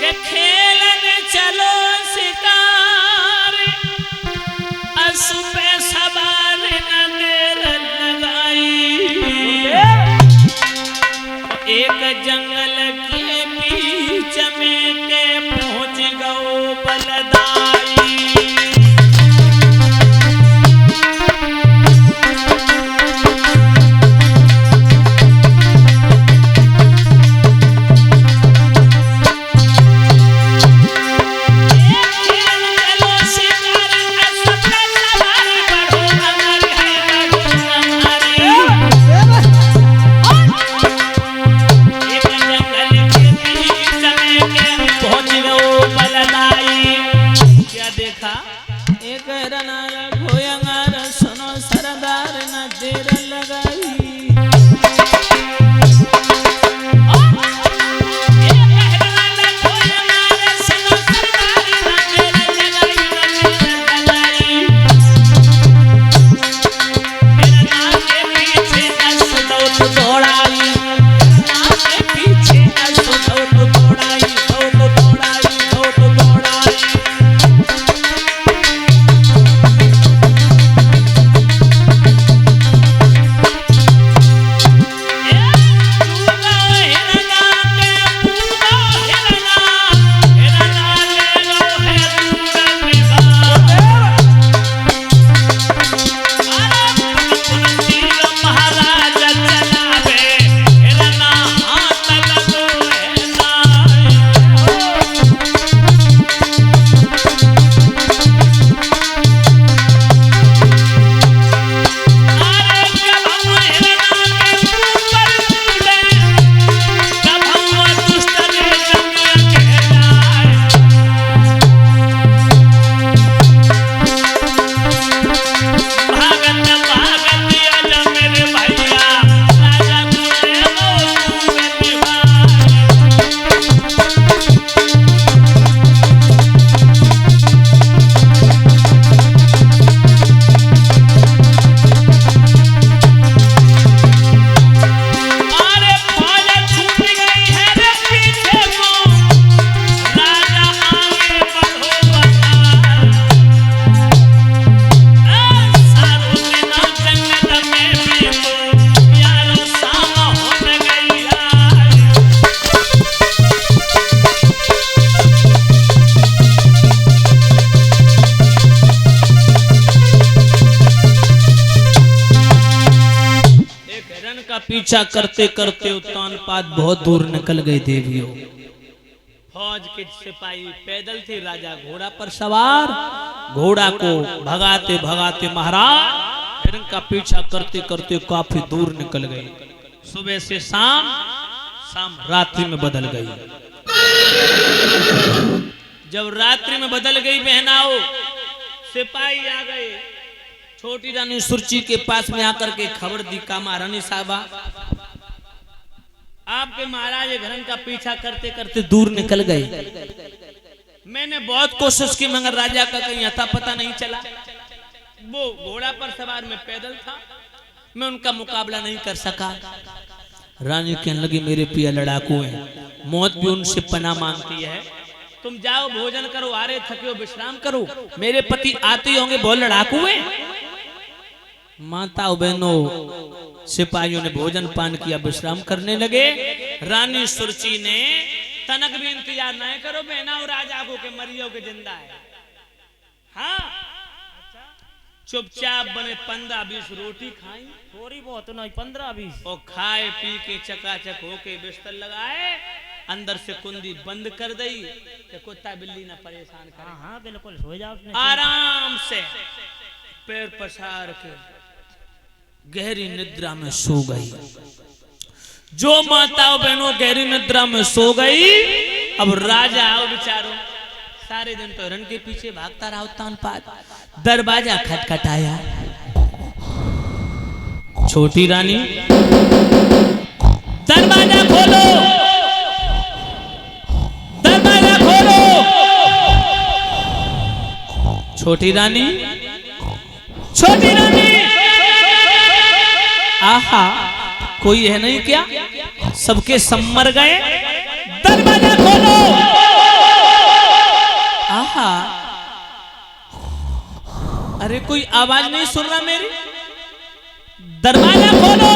के खेलने चलो शिकार असुपे सवार नगर लगाई। एक जंगल के बीच में के पहुंच गओ बलदाई। पीछा करते करते उत्तानपाद बहुत दूर निकल गए देवियों। फौज के सिपाही पैदल थे, राजा घोड़ा पर सवार। घोड़ा को भगाते भगाते महाराज हिरण का पीछा करते करते काफी दूर निकल गए। सुबह से शाम, शाम रात्रि में बदल गई। जब रात्रि में बदल गई बहनाओ, सिपाही आ गए। छोटी रानी सुरची के पास में आकर के खबर दी, कामा रानी साहबा आपके महाराज घरन का पीछा करते करते दूर निकल गए। मैंने बहुत कोशिश की मगर राजा का कहीं अता पता नहीं चला। वो घोड़ा पर सवार में पैदल था, मैं उनका मुकाबला नहीं कर सका। रानी कहने लगी मेरे पिया लड़ाकू हैं, मौत भी उनसे पनाह मांगती है। तुम जाओ भोजन करो, आ रहे थके हो विश्राम करो, मेरे पति आते ही होंगे, बहुत लड़ाकू हैं। माताओं बहनों सिपाहियों ने भोजन पान किया, विश्राम करने लगे। रानी सुरची ने तनक भी इंतजार नहीं करो बहना, राजा को के मरियो के जिंदा है। हाँ चुपचाप बने 15-20 रोटी खाई, थोड़ी बहुत नहीं 15-20, और खाए पी के चकाचक होके बिस्तर लगाए, अंदर से कुंडी बंद कर दी कि कुत्ता बिल्ली ना परेशान करे। हाँ बिल्कुल सो जाओ, आराम से पैर पसार के गहरी निद्रा में सो गई। जो माताओं बहनों गहरी निद्रा में सो गई। अब राजा आओ बेचारो, सारे दिन तो हिरण के पीछे भागता रहा उत्तानपाद। दरवाजा खटखटाया, छोटी रानी दरवाजा खोलो, दरवाजा खोलो। छोटी रानी, छोटी रानी, आहा कोई है नहीं क्या? सबके सब मर गए। दरवाजा खोलो। कोई आवाज नहीं सुन रहा मेरी? दरवाजा खोलो।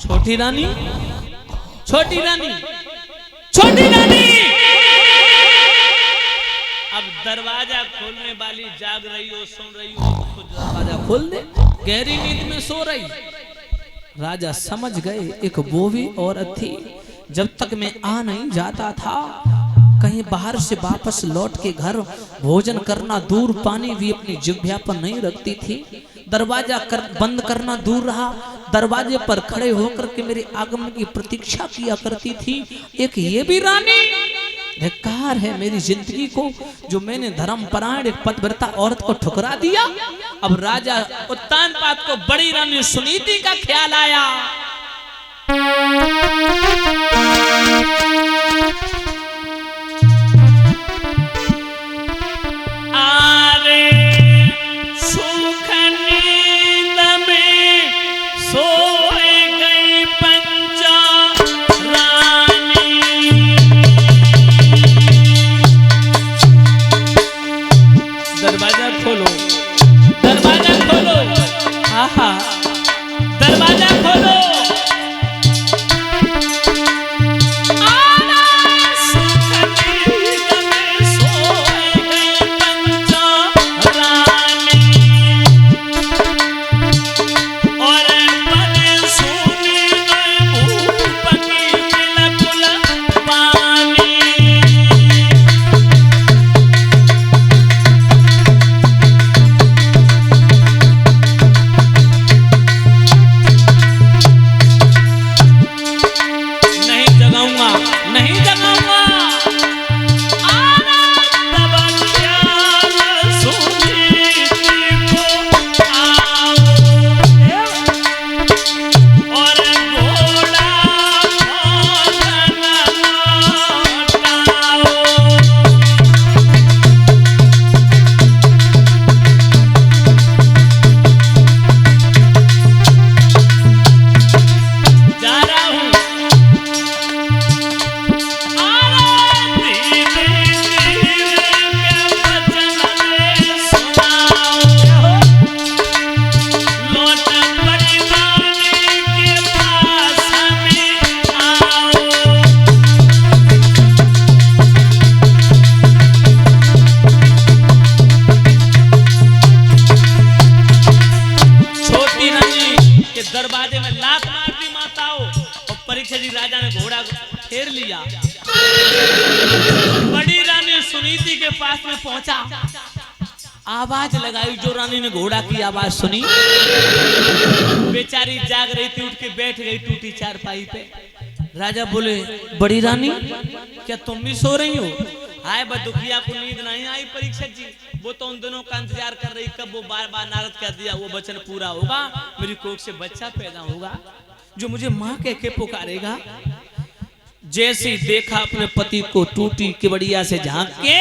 छोटी रानी, छोटी रानी, छोटी रानी। अब दरवाजा खोलने वाली जाग रही हो, सुन रही हो, तो दरवाजा खोल दे। गहरी नींद में सो रही। राजा समझ गए एक वो भी औरत थी। जब तक मैं आ नहीं जाता था, कहीं बाहर से वापस लौट के घर भोजन करना दूर, पानी भी अपनी जिह्वा पर नहीं रखती थी। दरवाजा बंद करना दूर रहा, दरवाजे पर खड़े होकर के मेरे आगमन की प्रतीक्षा किया करती थी। एक ये भी रानी, धिक्कार है मेरी जिंदगी को, जो मैंने धर्मपरायण एक पतिव्रता औरत को ठुकरा दिया। अब राजा उत्तानपाद को बड़ी रानी सुनीति का ख्याल आया। दरवाजा खोलो, दरवाजा खोलो, आहा, दरवाजा खोलो। दरवाजे में लात मार दी माताओं, और परीक्षा जी राजा ने घोड़ा फेर लिया। बड़ी रानी सुनीति के पास में पहुंचा, आवाज लगाई। जो रानी ने घोड़ा की आवाज सुनी, बेचारी जाग रही थी, उठ के बैठ गई टूटी चारपाई पे। राजा बोले, बड़ी रानी क्या तुम भी सो रही हो? हाय बदुखिया को नींद नहीं आई परीक्षक जी, वो तो उन दोनों का इंतजार कर रही कब वो बार बार नारद कह दिया वो वचन पूरा होगा, मेरी कोख से बच्चा पैदा होगा जो मुझे माँ कह के पुकारेगा। जैसे देखा अपने पति को टूटी केवड़िया से झांक के,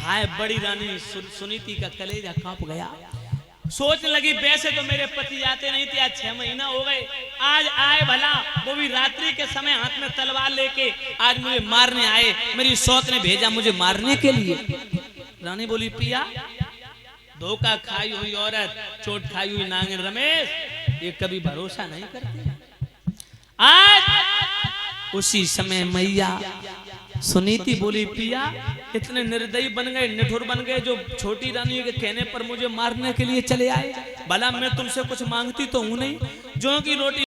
हाय बड़ी रानी सुनीति का कलेजा कांप गया। सोचने लगी वैसे तो मेरे पति आते नहीं थे, आज 6 महीना हो गए, आज आए भला, वो भी रात्रि के समय हाथ में तलवार लेके आज मुझे मारने आए। मेरी सौत ने भेजा मुझे मारने के लिए। रानी बोली, पिया धोखा खाई हुई औरत, चोट खाई हुई नांगन रमेश, ये कभी भरोसा नहीं करती। आज उसी समय मैया सुनीति बोली, पिया इतने निर्दयी बन गए, निठुर बन गए, जो छोटी रानी के कहने पर मुझे मारने के लिए चले आए। भला मैं तुमसे कुछ मांगती तो हूं नहीं, जो की रोटी